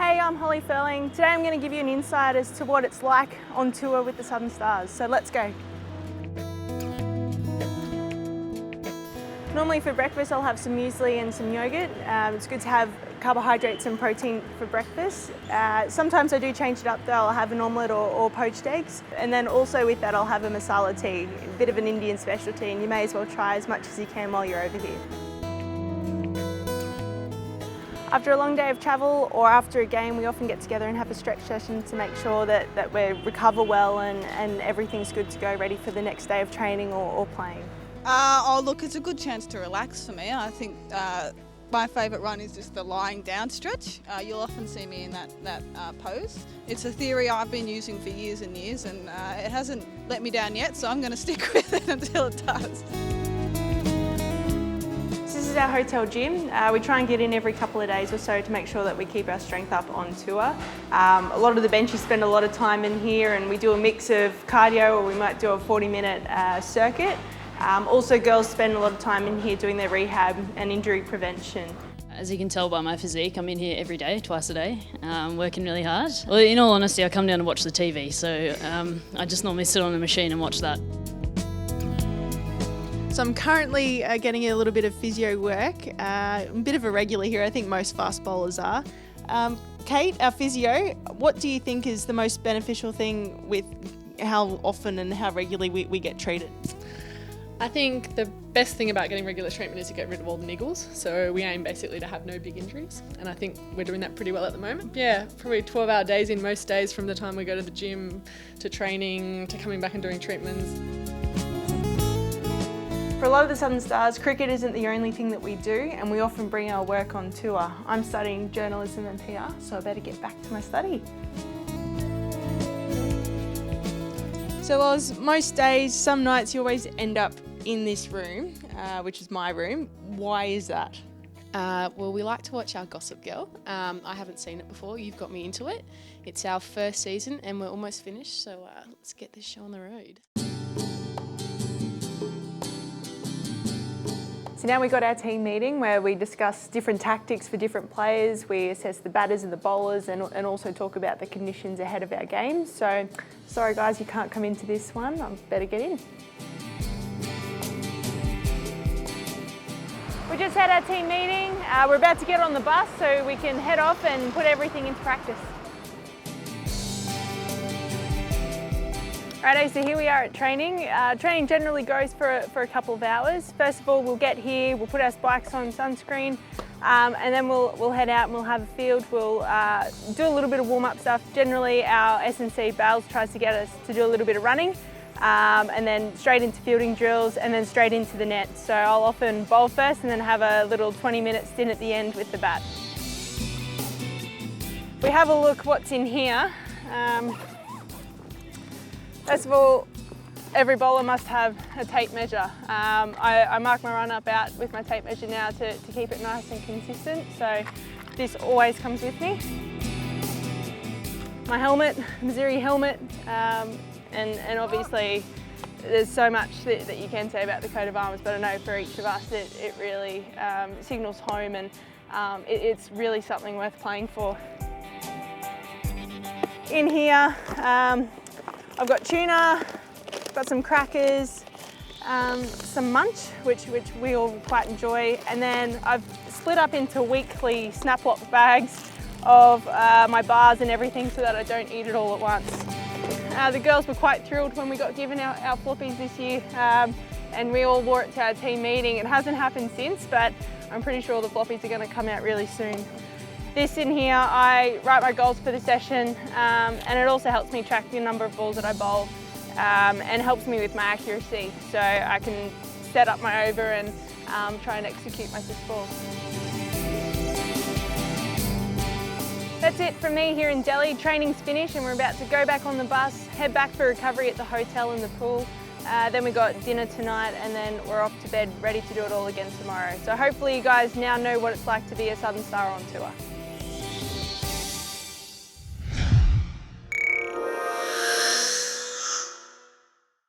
Hey, I'm Holly Ferling. Today I'm going to give you an insight as to what it's like on tour with the Southern Stars, so let's go. Normally for breakfast I'll have some muesli and some yogurt. It's good to have carbohydrates and protein for breakfast. Sometimes I do change it up though. I'll have an omelette or poached eggs. And then also with that I'll have a masala tea, a bit of an Indian specialty, and you may as well try as much as you can while you're over here. After a long day of travel or after a game, we often get together and have a stretch session to make sure that we recover well and everything's good to go, ready for the next day of training or playing. Oh look, it's a good chance to relax for me. I think my favourite run is just the lying down stretch. You'll often see me in that pose. It's a theory I've been using for years and years, and it hasn't let me down yet, so I'm going to stick with it until it does. This is our hotel gym. We try and get in every couple of days or so to make sure that we keep our strength up on tour. A lot of the benchies spend a lot of time in here, and we do a mix of cardio, or we might do a 40-minute circuit. Also, girls spend a lot of time in here doing their rehab and injury prevention. As you can tell by my physique, I'm in here every day, twice a day, working really hard. Well, in all honesty, I come down to watch the TV, so I just normally sit on the machine and watch that. So I'm currently getting a little bit of physio work. A bit of a regular here, I think most fast bowlers are. Kate, our physio, what do you think is the most beneficial thing with how often and how regularly we get treated? I think the best thing about getting regular treatment is to get rid of all the niggles. So we aim basically to have no big injuries, and I think we're doing that pretty well at the moment. Yeah, probably 12-hour days in most days, from the time we go to the gym to training to coming back and doing treatments. For a lot of the Southern Stars, cricket isn't the only thing that we do, and we often bring our work on tour. I'm studying journalism and PR, so I better get back to my study. So as most days, some nights you always end up in this room, which is my room. Why is that? Well, we like to watch our Gossip Girl. I haven't seen it before. You've got me into it. It's our first season and we're almost finished, so let's get this show on the road. So now we've got our team meeting where we discuss different tactics for different players. We assess the batters and the bowlers, and also talk about the conditions ahead of our games. So, sorry guys, you can't come into this one. I better get in. We just had our team meeting. We're about to get on the bus so we can head off and put everything into practice. Righto, so here we are at training. Training generally goes for a couple of hours. First of all, we'll get here, we'll put our spikes on, sunscreen, and then we'll head out and we'll have a field. We'll do a little bit of warm-up stuff. Generally, our S&C Bales tries to get us to do a little bit of running, and then straight into fielding drills, and then straight into the net. So I'll often bowl first and then have a little 20-minute stint at the end with the bat. We have a look what's in here. First of all, every bowler must have a tape measure. I mark my run-up out with my tape measure now to keep it nice and consistent, so this always comes with me. My helmet, Missouri helmet, and obviously there's so much that you can say about the coat of arms, but I know for each of us it really signals home, and it's really something worth playing for. In here, I've got tuna, got some crackers, some munch, which we all quite enjoy, and then I've split up into weekly snap lock bags of my bars and everything so that I don't eat it all at once. The girls were quite thrilled when we got given our floppies this year, and we all wore it to our team meeting. It hasn't happened since, but I'm pretty sure the floppies are going to come out really soon. This in here, I write my goals for the session, and it also helps me track the number of balls that I bowl, and helps me with my accuracy, so I can set up my over and try and execute my 6 balls. That's it from me here in Delhi. Training's finished and we're about to go back on the bus, head back for recovery at the hotel and the pool. Then we got dinner tonight, and then we're off to bed ready to do it all again tomorrow. So hopefully you guys now know what it's like to be a Southern Star on tour.